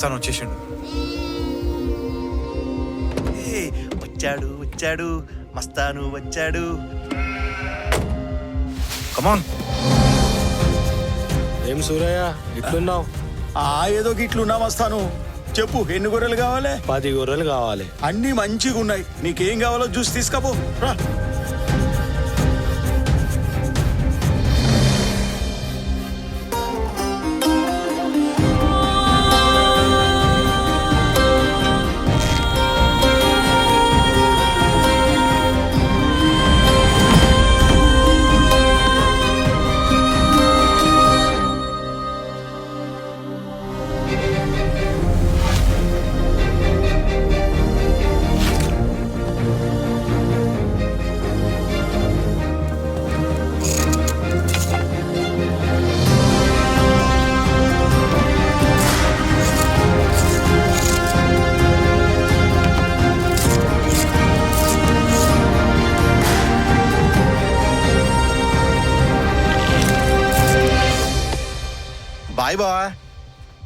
మస్తాన్ వచ్చేసిండు. వచ్చాడు వచ్చాడు మస్తాను వచ్చాడు. కమాన్. ఏం సూరయ్య ఇట్లున్నావు? ఏదో గిట్లున్నా మస్తాను. చెప్పు, ఎన్ని గొర్రెలు కావాలి? 10 గొర్రెలు కావాలి. అన్ని మంచిగా ఉన్నాయి. నీకేం కావాలో జ్యూస్ తీసుకపో రా. బాయ్ బా.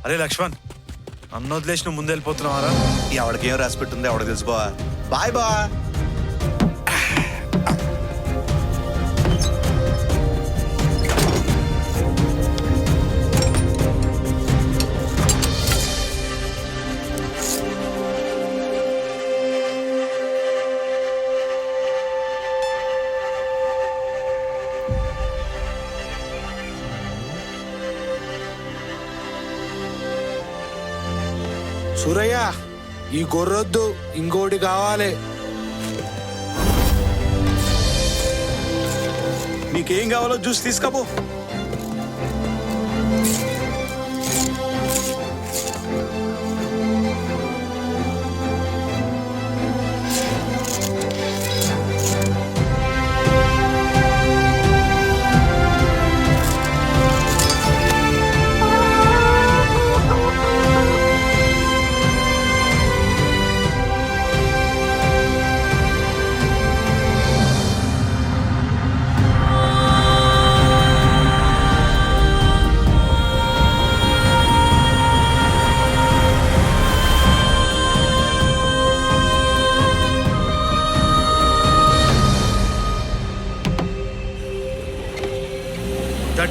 అరే లక్ష్మణ్, నన్ను వదిలేసి నువ్వు ముందు వెళ్ళిపోతున్నావారా? ఎవడికేం రాసి పెట్టుందో ఎవడ తెలుసు బా. బాయ్ బా. సూరయ్య ఈ గొర్రొద్దు, ఇంకోటి కావాలి. నీకేం కావాలో జ్యూస్ తీసుకపో.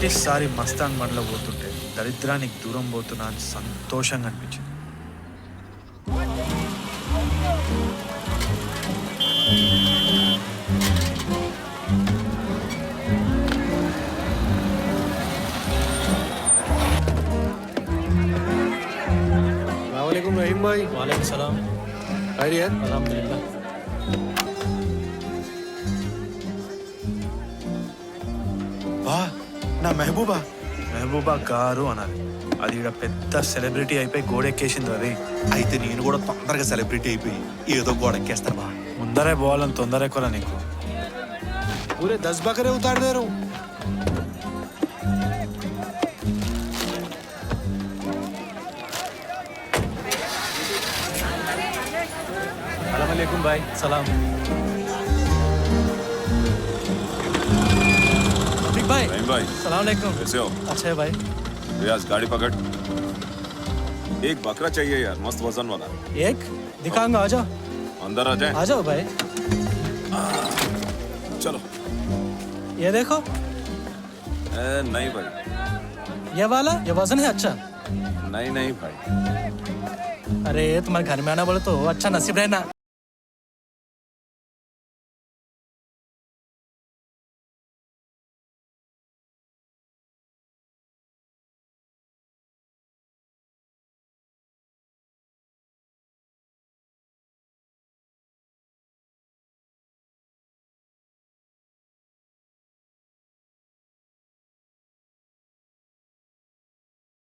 మొదటిసారి మస్తాన్ బండ్లో పోతుంటే దరిద్రానికి దూరం పోతున్నా అని సంతోషంగా అనిపించింది. अस्सलामुअलैकुम रहीम भाई। वालेकुम सलाम। खैरियत? अल्हम्दुलिल्लाह। బా, నా మెహబూబా. మెహబూబా గారు అనాలి. అది ఇక్కడ పెద్ద సెలబ్రిటీ అయిపోయి గోడెక్కేసింది. అది అయితే నేను కూడా తొందరగా సెలబ్రిటీ అయిపోయి ఏదో గోడెక్కేస్తాను బా. ముందరే పోవాలని తొందర ఎక్కువ నీకు. पूरे 10 बकरे उतार दे रहा हूँ। अस्सलामुअलैकुम भाई। सलाम। ठीक भाई। रहीम भाई, सलामुअलैकुम। कैसे हो? अच्छा है भाई। रियाज गाड़ी पकड़। एक बकरा चाहिए यार, मस्त वजन वाला। एक दिखाऊंगा, आ जाओ। अंदर आ जाए। आ जाओ भाई। चलो। ये देखो, नहीं भाई। ये वाला, ये वजन है अच्छा। नहीं नहीं भाई। अरे तुम्हारे घर में आना बोले तो अच्छा नसीब रहना।